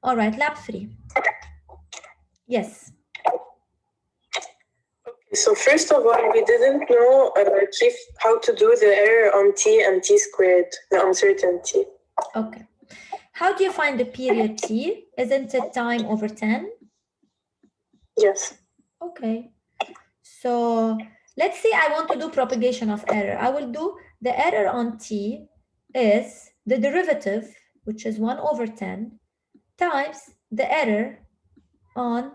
All right, lab 3. Yes. So first of all, we didn't know how to do the error on t and t squared, the uncertainty. Okay. How do you find the period t? Isn't it time over 10? Yes. Okay. So let's say I want to do propagation of error. I will do the error on t is the derivative, which is 1 over 10, times the error on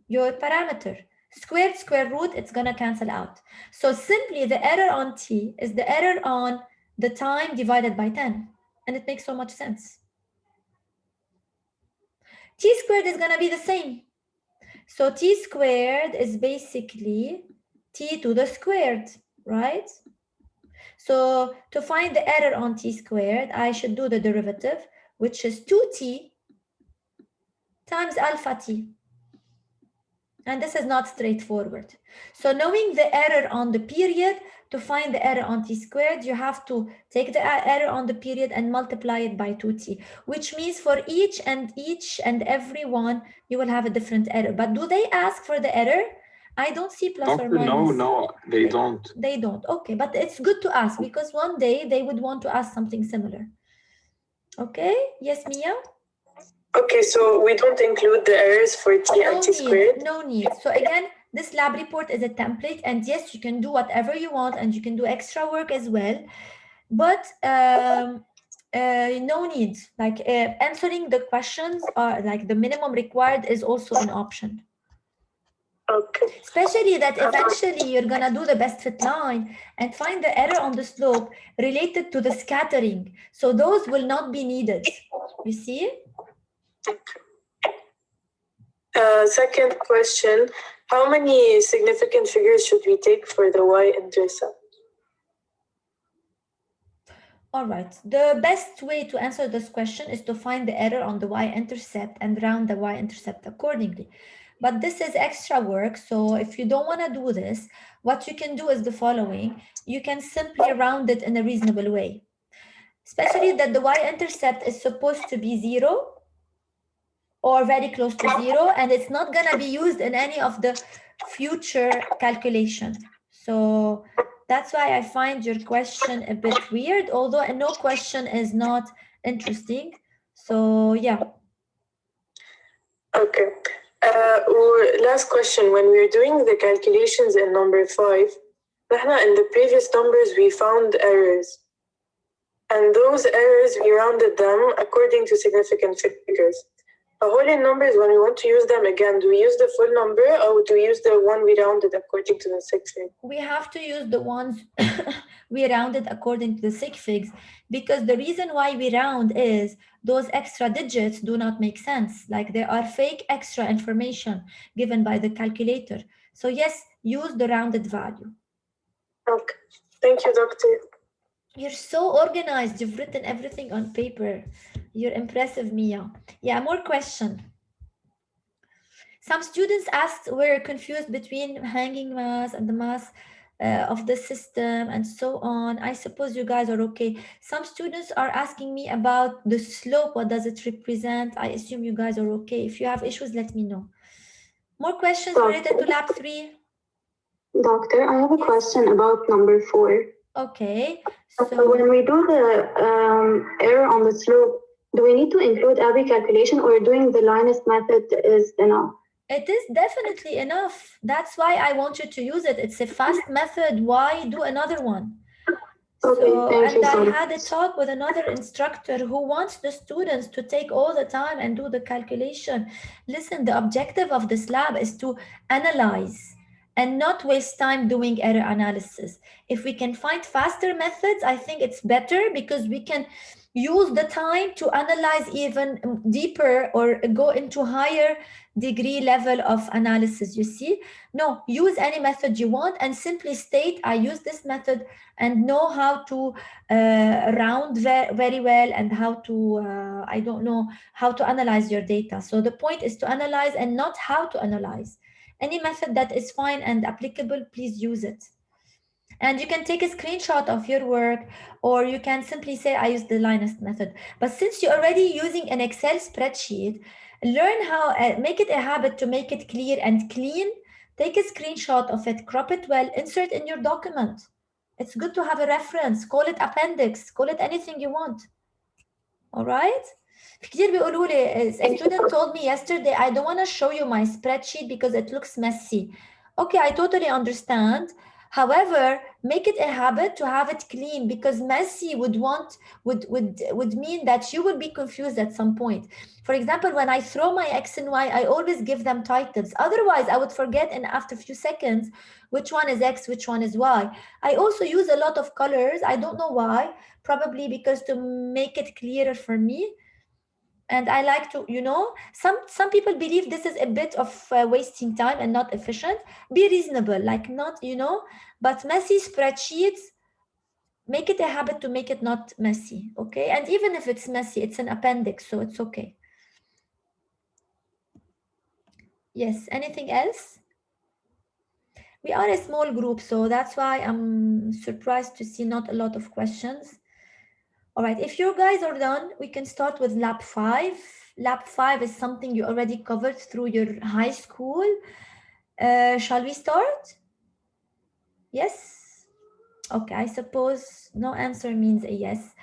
your parameter. Squared square root, it's going to cancel out. So simply the error on t is the error on the time divided by 10. And it makes so much sense. T squared is going to be the same. So t squared is basically t to the squared, right? So to find the error on t squared, I should do the derivative, which is 2t times alpha t. And this is not straightforward. So knowing the error on the period, to find the error on t squared, you have to take the error on the period and multiply it by 2t, which means for each and every one, you will have a different error. But do they ask for the error? I don't see plus or minus. No, they don't. They don't. Okay, but it's good to ask because one day they would want to ask something similar. Okay, yes, Mia? Okay, so we don't include the errors for t and t squared? No need. So again, this lab report is a template, and yes, you can do whatever you want and you can do extra work as well, but no need. Like answering the questions are like the minimum required is also an option. Okay. Especially that eventually you're gonna do the best fit line and find the error on the slope related to the scattering. So those will not be needed. You see? Second question, how many significant figures should we take for the y-intercept? All right, the best way to answer this question is to find the error on the y-intercept and round the y-intercept accordingly. But this is extra work, so if you don't want to do this, what you can do is the following. You can simply round it in a reasonable way, especially that the y-intercept is supposed to be 0 or very close to 0, and it's not going to be used in any of the future calculation. So that's why I find your question a bit weird, although no question is not interesting. So yeah. Okay. Last question, when we were doing the calculations in number 5, in the previous numbers we found errors. And those errors, we rounded them according to significant figures. Whole in numbers, when we want to use them again, do we use the full number or do we use the one we rounded according to the sig fig? We have to use the ones we rounded according to the sig figs, because the reason why we round is those extra digits do not make sense. Like there are fake extra information given by the calculator. So yes, use the rounded value. Okay, thank you, doctor. You're so organized. You've written everything on paper. You're impressive, Mia. Yeah, more question. Some students asked, were confused between hanging mass and the mass of the system and so on. I suppose you guys are okay. Some students are asking me about the slope. What does it represent? I assume you guys are okay. If you have issues, let me know. More questions related to lab 3? Doctor, I have a question about number 4. Okay. So when we do the error on the slope, do we need to include every calculation or doing the Linus method is enough? It is definitely enough. That's why I want you to use it. It's a fast method. Why do another one? Okay, and I had a talk with another instructor who wants the students to take all the time and do the calculation. Listen, the objective of this lab is to analyze and not waste time doing error analysis. If we can find faster methods, I think it's better because we can use the time to analyze even deeper or go into higher degree level of analysis. You see? No, use any method you want and simply state, I use this method and know how to round very well and how to, I don't know, how to analyze your data. So the point is to analyze and not how to analyze. Any method that is fine and applicable, please use it. And you can take a screenshot of your work, or you can simply say, I use the Linus method. But since you're already using an Excel spreadsheet, learn how, make it a habit to make it clear and clean. Take a screenshot of it, crop it well, insert in your document. It's good to have a reference. Call it appendix, call it anything you want. All right? كتير بيقولوا لي, a student told me yesterday, I don't want to show you my spreadsheet because it looks messy. Okay, I totally understand. However, make it a habit to have it clean, because messy would mean that you would be confused at some point. For example, when I throw my X and Y, I always give them titles. Otherwise, I would forget in after a few seconds which one is X, which one is Y. I also use a lot of colors. I don't know why, probably because to make it clearer for me. And I like to, some people believe this is a bit of wasting time and not efficient. Be reasonable, like not, but messy spreadsheets, make it a habit to make it not messy, okay? And even if it's messy, it's an appendix, so it's okay. Yes, anything else? We are a small group, so that's why I'm surprised to see not a lot of questions. All right, if you guys are done, we can start with lab 5. Lab 5 is something you already covered through your high school. Shall we start? Yes? Okay, I suppose no answer means a yes.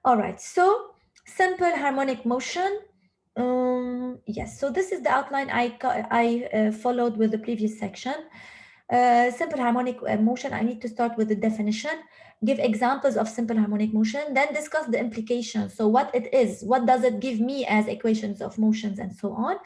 All right, so simple harmonic motion. Yes, so this is the outline I followed with the previous section. Simple harmonic motion, I need to start with the definition, give examples of simple harmonic motion, then discuss the implications. So what it is, what does it give me as equations of motions, and so on.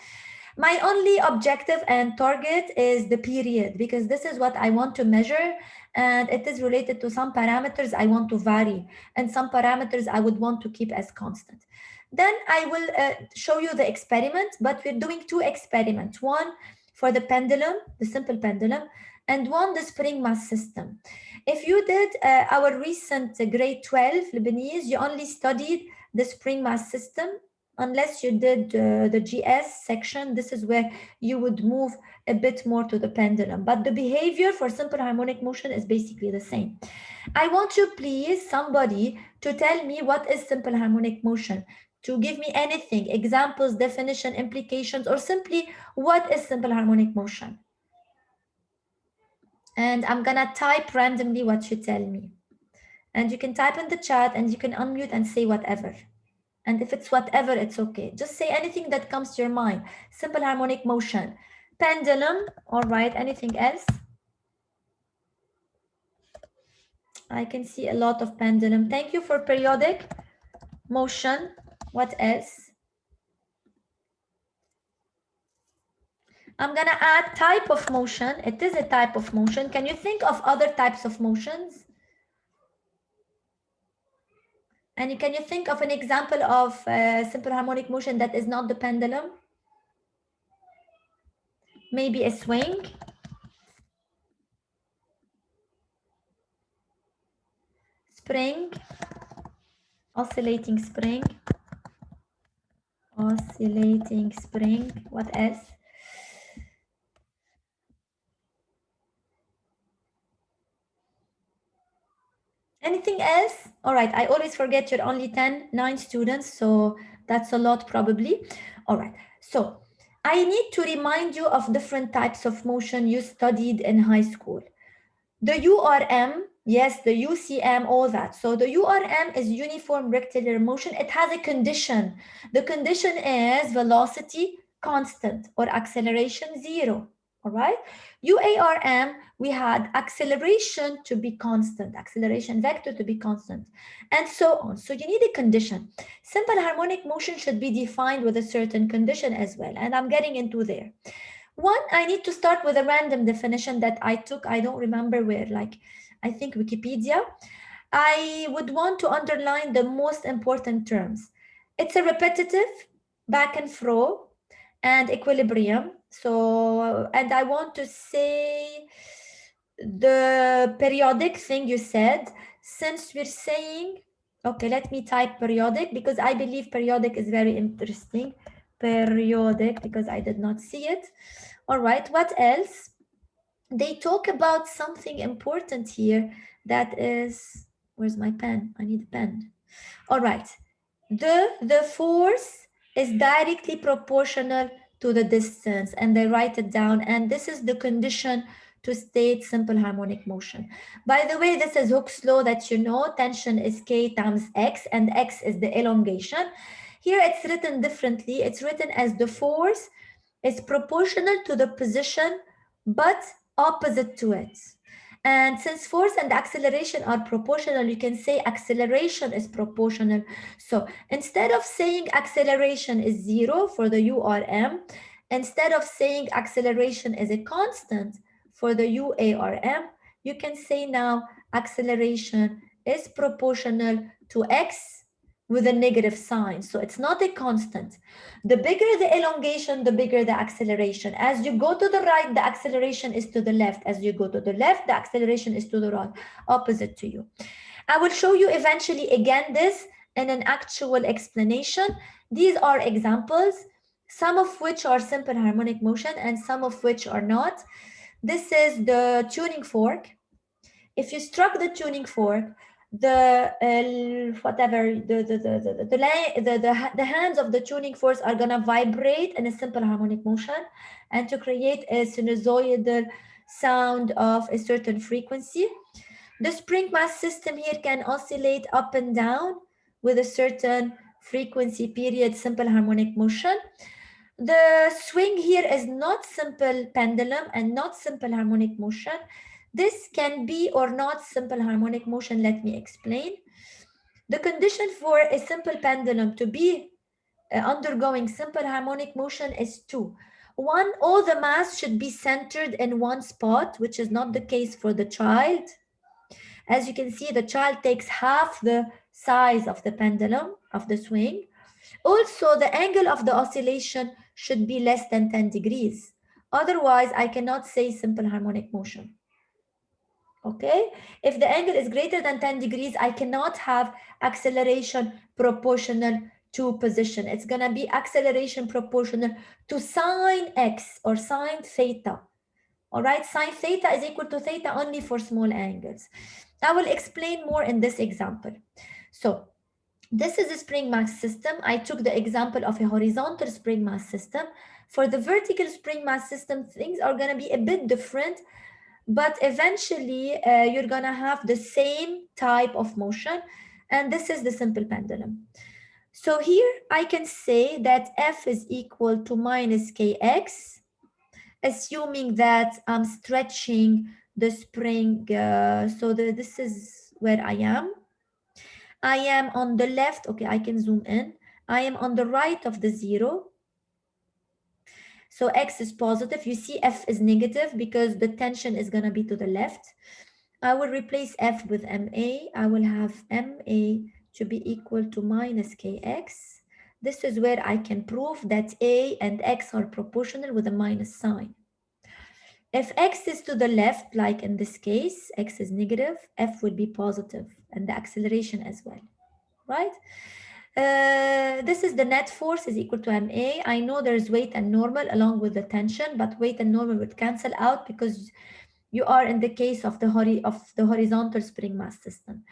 My only objective and target is the period, because this is what I want to measure, and it is related to some parameters I want to vary, and some parameters I would want to keep as constant. Then I will show you the experiment, but we're doing two experiments. One for the pendulum, the simple pendulum, and one the spring mass system. If you did our recent grade 12 Lebanese, you only studied the spring mass system. Unless you did the GS section, this is where you would move a bit more to the pendulum. But the behavior for simple harmonic motion is basically the same. I want you, please, somebody to tell me what is simple harmonic motion, to give me anything, examples, definition, implications, or simply what is simple harmonic motion. And I'm gonna type randomly what you tell me. And you can type in the chat and you can unmute and say whatever. And if it's whatever, it's okay. Just say anything that comes to your mind. Simple harmonic motion. Pendulum, all right, anything else? I can see a lot of pendulum. Thank you for periodic motion. What else? I'm gonna add type of motion. It is a type of motion. Can you think of other types of motions? And can you think of an example of simple harmonic motion that is not the pendulum? Maybe a swing. Spring. Oscillating spring. Oscillating spring. What else? Anything else? All right, I always forget you're only 9 students, so that's a lot probably. All right, so I need to remind you of different types of motion you studied in high school. The URM, yes, the UCM, all that. So the URM is uniform rectangular motion. It has a condition. The condition is velocity constant or acceleration 0. All right. UARM, we had acceleration to be constant, acceleration vector to be constant, and so on. So you need a condition. Simple harmonic motion should be defined with a certain condition as well. And I'm getting into there. One, I need to start with a random definition that I took. I don't remember where, like, I think Wikipedia. I would want to underline the most important terms. It's a repetitive, back and fro, and equilibrium. So, and I want to say the periodic thing you said, since we're saying, okay, let me type periodic because I believe periodic is very interesting. Periodic, because I did not see it. All right, what else? they talk about something important here, that is, where's my pen? I need a pen. All right. The force is directly proportional to the distance, and they write it down, and this is the condition to state simple harmonic motion. By the way, this is Hooke's law that you know, tension is K times X, and X is the elongation. Here it's written differently. It's written as the force is proportional to the position but opposite to it. And since force and acceleration are proportional, you can say acceleration is proportional. So instead of saying acceleration is 0 for the URM, instead of saying acceleration is a constant for the UARM, you can say now acceleration is proportional to X with a negative sign. So it's not a constant. The bigger the elongation, the bigger the acceleration. As you go to the right, the acceleration is to the left. As you go to the left, the acceleration is to the right, opposite to you. I will show you eventually again this in an actual explanation. These are examples, some of which are simple harmonic motion and some of which are not. This is the tuning fork. If you struck the tuning fork, the whatever the hands of the tuning forks are gonna vibrate in a simple harmonic motion, and to create a sinusoidal sound of a certain frequency. The spring mass system here can oscillate up and down with a certain frequency period, simple harmonic motion. The swing here is not simple pendulum and not simple harmonic motion. This can be or not simple harmonic motion. Let me explain. The condition for a simple pendulum to be undergoing simple harmonic motion is two. One, all the mass should be centered in one spot, which is not the case for the child. As you can see, the child takes half the size of the pendulum, of the swing. Also, the angle of the oscillation should be less than 10 degrees. Otherwise, I cannot say simple harmonic motion. Okay? If the angle is greater than 10 degrees, I cannot have acceleration proportional to position. It's going to be acceleration proportional to sine x or sine theta. All right? Sine theta is equal to theta only for small angles. I will explain more in this example. So, this is a spring mass system. I took the example of a horizontal spring mass system. For the vertical spring mass system, things are going to be a bit different, but eventually you're going to have the same type of motion. And this is the simple pendulum. So here I can say that F is equal to minus Kx, assuming that I'm stretching the spring. This is where I am. I am on the left. Okay, I can zoom in. I am on the right of the 0. So X is positive. You see F is negative because the tension is going to be to the left. I will replace F with MA. I will have MA to be equal to minus Kx. This is where I can prove that A and X are proportional with a minus sign. If X is to the left, like in this case, X is negative, F will be positive, and the acceleration as well, right? This is the net force is equal to MA. I know there's weight and normal along with the tension, but weight and normal would cancel out because you are in the case of the horizontal spring mass system.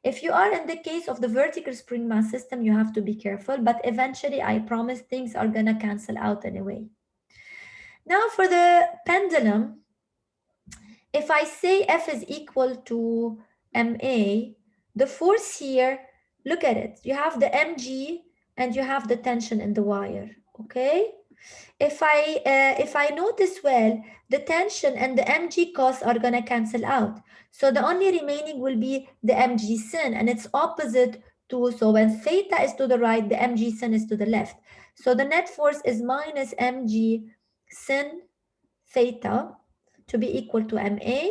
If you are in the case of the vertical spring mass system, you have to be careful, but eventually I promise things are gonna cancel out anyway. Now for the pendulum, if I say F is equal to MA, the force here, look at it. You have the mg and you have the tension in the wire, okay? If I notice well, the tension and the mg cos are gonna cancel out. So the only remaining will be the mg sin, and it's opposite to, so when theta is to the right, the mg sin is to the left. So the net force is minus mg sin theta to be equal to ma.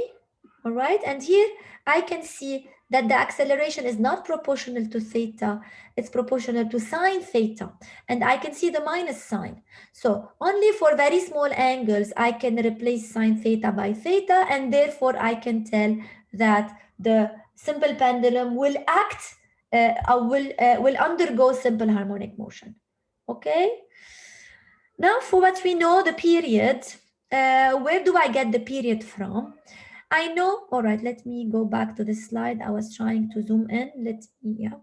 All right, and here I can see that the acceleration is not proportional to theta, it's proportional to sine theta, and I can see the minus sign. So only for very small angles I can replace sine theta by theta, and therefore I can tell that the simple pendulum will act will undergo simple harmonic motion. Okay, now for what we know, the period, where do I get the period from? I know, all right, let me go back to the slide. I was trying to zoom in. Yeah.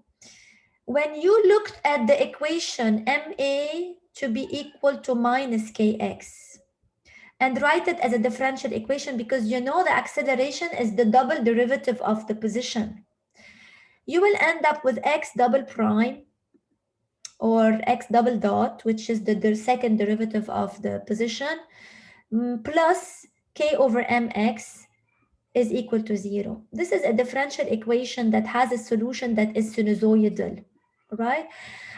When you looked at the equation MA to be equal to minus KX, and write it as a differential equation because you know the acceleration is the double derivative of the position, you will end up with x double prime or x double dot, which is the second derivative of the position, plus k over mx is equal to 0. This is a differential equation that has a solution that is sinusoidal, right?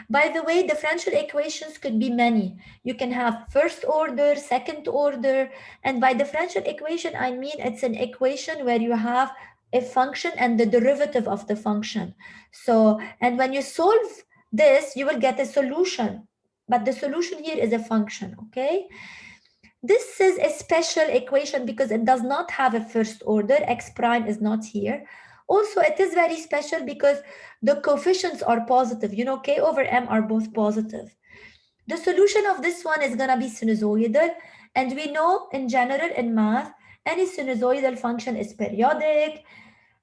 By the way, differential equations could be many. You can have first order, second order, and by differential equation, I mean it's an equation where you have a function and the derivative of the function. So, and when you solve this, you will get a solution, but the solution here is a function, okay? This is a special equation because it does not have a first order. X prime is not here. Also, it is very special because the coefficients are positive. You know, k over m are both positive. The solution of this one is going to be sinusoidal. And we know in general in math, any sinusoidal function is periodic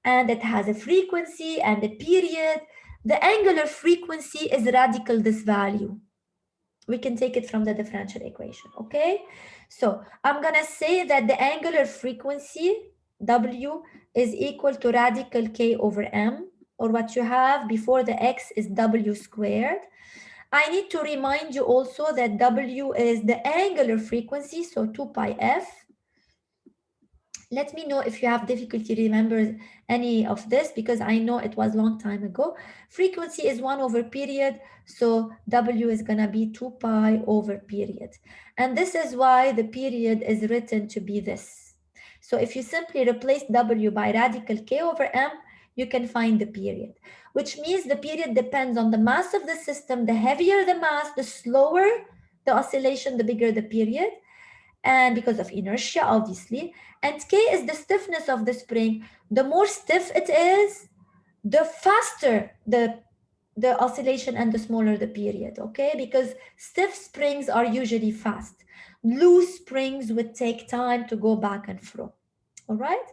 and it has a frequency and a period. The angular frequency is radical this value. We can take it from the differential equation, okay? So I'm gonna say that the angular frequency, W, is equal to radical K over M, or what you have before the X is W squared. I need to remind you also that W is the angular frequency, so 2 pi F. Let me know if you have difficulty remember any of this because I know it was a long time ago. Frequency is 1 over period, so W is going to be 2 pi over period. And this is why the period is written to be this. So if you simply replace W by radical K over M, you can find the period, which means the period depends on the mass of the system. The heavier the mass, the slower the oscillation, the bigger the period. And because of inertia, obviously, and K is the stiffness of the spring. The more stiff it is, the faster the oscillation and the smaller the period, okay? Because stiff springs are usually fast. Loose springs would take time to go back and fro, all right?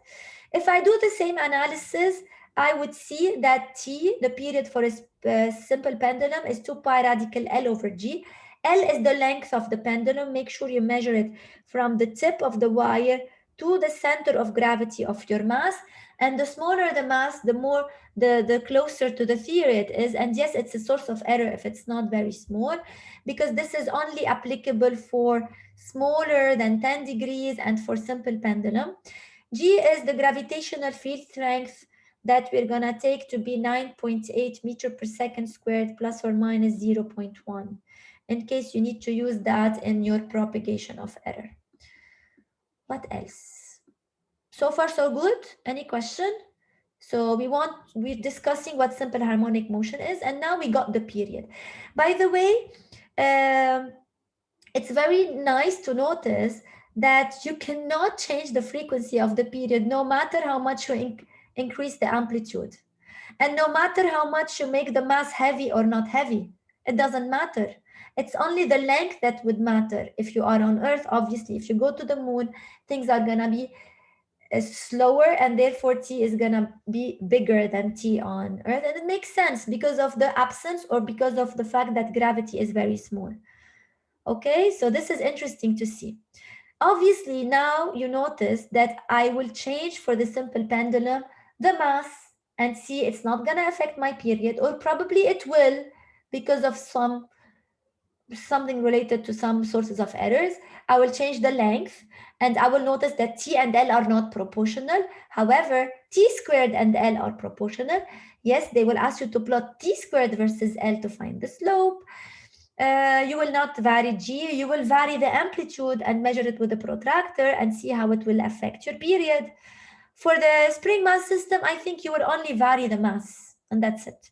If I do the same analysis, I would see that T, the period for a simple pendulum, is 2 pi radical L over G. L is the length of the pendulum. Make sure you measure it from the tip of the wire to the center of gravity of your mass. And the smaller the mass, the more the closer to the theory it is. And yes, it's a source of error if it's not very small, because this is only applicable for smaller than 10 degrees and for simple pendulum. G is the gravitational field strength that we're gonna take to be 9.8 meter per second squared plus or minus 0.1, in case you need to use that in your propagation of error. What else? So far so good? Any question? So we're discussing what simple harmonic motion is, and now we got the period. By the way, it's very nice to notice that you cannot change the frequency of the period no matter how much you increase the amplitude. And no matter how much you make the mass heavy or not heavy, it doesn't matter. It's only the length that would matter. If you are on Earth, obviously, if you go to the moon, things are gonna be slower and therefore T is gonna be bigger than T on Earth. And it makes sense because of the absence or because of the fact that gravity is very small. Okay, so this is interesting to see. Obviously, now you notice that I will change for the simple pendulum the mass and see it's not going to affect my period, or probably it will because of something related to some sources of errors. I will change the length and I will notice that T and L are not proportional. However, T squared and L are proportional. Yes, they will ask you to plot T squared versus L to find the slope. You will not vary G, you will vary the amplitude and measure it with a protractor and see how it will affect your period. For the spring mass system, I think you will only vary the mass, and that's it.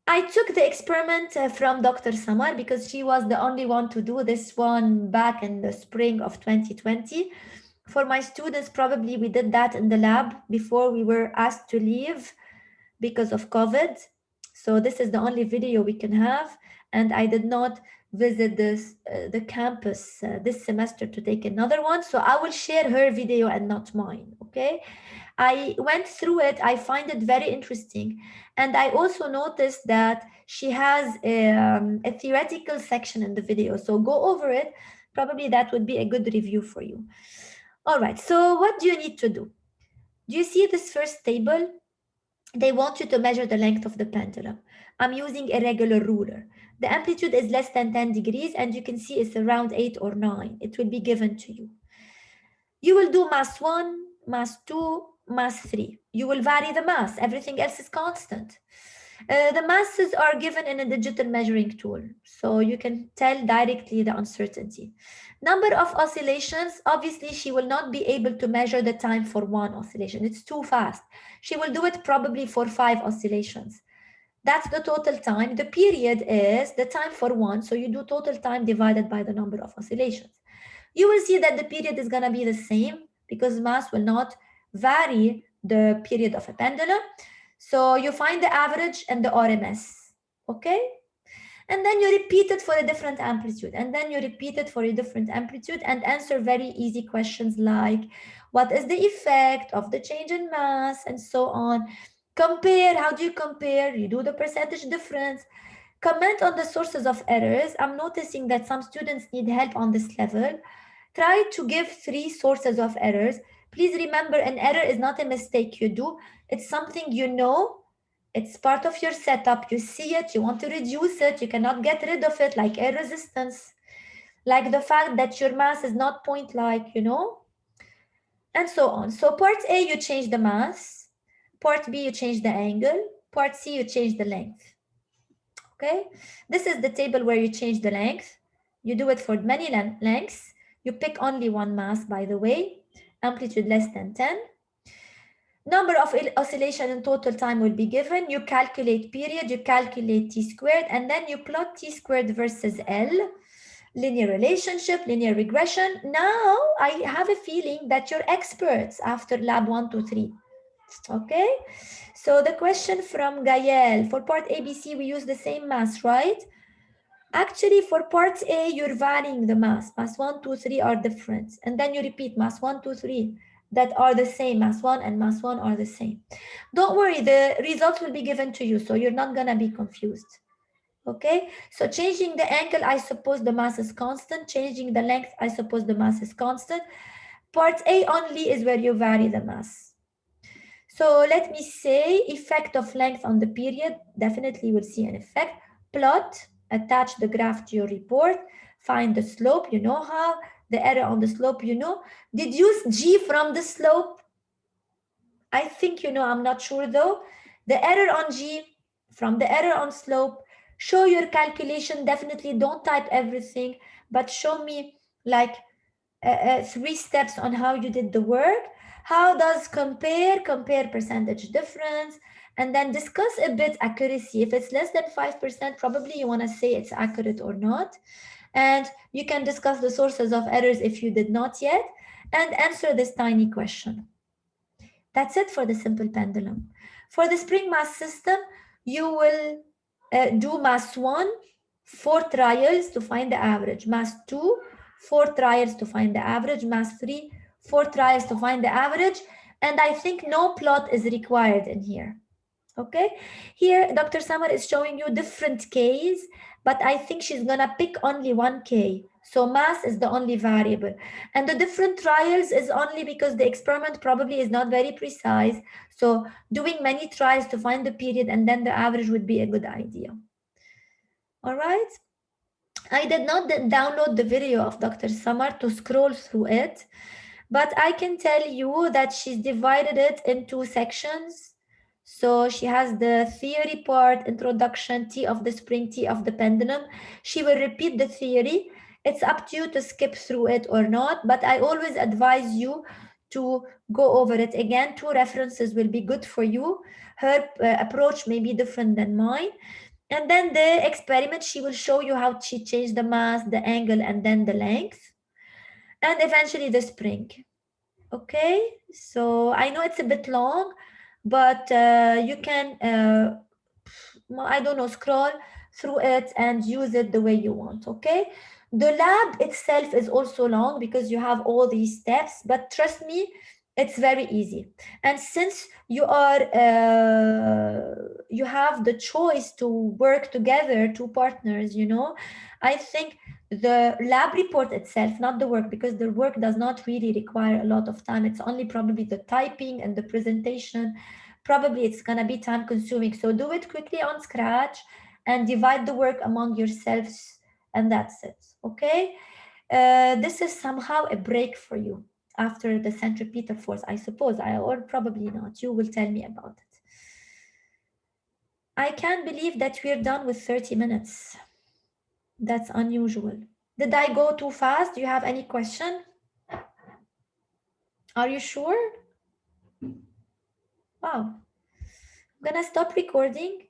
I took the experiment from Dr. Samar because she was the only one to do this one back in the spring of 2020. For my students, probably we did that in the lab before we were asked to leave because of COVID. So this is the only video we can have, and I did not visit the campus this semester to take another one, so I will share her video and not mine. Okay, I went through it, I find it very interesting, and I also noticed that she has a theoretical section in the video, so go over it. Probably that would be a good review for you. All right, so what do you need to do? Do you see this first table? They want you to measure the length of the pendulum. I'm using a regular ruler. The amplitude is less than 10 degrees, and you can see it's around 8 or 9. It will be given to you. You will do mass 1, mass 2, mass 3. You will vary the mass. Everything else is constant. The masses are given in a digital measuring tool, so you can tell directly the uncertainty. Number of oscillations, obviously she will not be able to measure the time for one oscillation. It's too fast. She will do it probably for 5 oscillations. That's the total time. The period is the time for one, so you do total time divided by the number of oscillations. You will see that the period is going to be the same because mass will not vary the period of a pendulum. So you find the average and the RMS, okay? And then you repeat it for a different amplitude, and then you repeat it for a different amplitude, and answer very easy questions like, what is the effect of the change in mass, and so on. Compare, how do you compare? You do the percentage difference. Comment on the sources of errors. I'm noticing that some students need help on this level. Try to give 3 sources of errors. Please remember, an error is not a mistake you do. It's something you know. It's part of your setup. You see it, you want to reduce it. You cannot get rid of it, like air resistance, like the fact that your mass is not point-like, and so on. So part A, you change the mass. Part B, you change the angle. Part C, you change the length. Okay, this is the table where you change the length. You do it for many lengths. You pick only one mass, by the way. Amplitude less than 10. Number of oscillation in total time will be given. You calculate period, you calculate t squared, and then you plot t squared versus L. Linear relationship, linear regression. Now I have a feeling that you're experts after lab 1, 2, 3. Okay, so the question from Gael, for part ABC, we use the same mass, right? Actually, for part A, you're varying the mass. Mass 1, 2, 3 are different. And then you repeat mass 1, 2, 3 that are the same. Mass 1 and mass 1 are the same. Don't worry, the results will be given to you, so you're not going to be confused. Okay, so changing the angle, I suppose the mass is constant. Changing the length, I suppose the mass is constant. Part A only is where you vary the mass. So let me say effect of length on the period. Definitely will see an effect. Plot, attach the graph to your report. Find the slope, you know how. The error on the slope, you know. Deduce G from the slope. I think you know, I'm not sure though. The error on G from the error on slope. Show your calculation. Definitely don't type everything, but show me like 3 steps on how you did the work. How does compare percentage difference, and then discuss a bit accuracy. If it's less than 5%, probably you want to say it's accurate or not. And you can discuss the sources of errors if you did not yet, and answer this tiny question. That's it for the simple pendulum. For the spring mass system, you will do mass 1, 4 trials to find the average. Mass 2, 4 trials to find the average. Mass 3, 4 trials to find the average. And I think no plot is required in here. Okay, here Dr. Samar is showing you different Ks, but I think she's gonna pick only one K. So mass is the only variable. And the different trials is only because the experiment probably is not very precise. So doing many trials to find the period and then the average would be a good idea. All right. I did not download the video of Dr. Samar to scroll through it, but I can tell you that she's divided it into sections. So she has the theory part, introduction, T of the spring, T of the pendulum. She will repeat the theory. It's up to you to skip through it or not, but I always advise you to go over it again. 2 references will be good for you. Her approach may be different than mine. And then the experiment, she will show you how she changed the mass, the angle, and then the length. And eventually the spring. Okay, so I know it's a bit long, but you can, I don't know, scroll through it and use it the way you want. Okay, the lab itself is also long because you have all these steps, but trust me, it's very easy. And since you have the choice to work together, two partners, I think the lab report itself, not the work, because the work does not really require a lot of time. It's only probably the typing and the presentation. Probably it's going to be time consuming. So do it quickly on Scratch and divide the work among yourselves, and that's it. Okay. This is somehow a break for you after the centripetal force, I suppose, or probably not. You will tell me about it. I can't believe that we're done with 30 minutes. That's unusual. Did I go too fast? Do you have any question? Are you sure? Wow. I'm gonna stop recording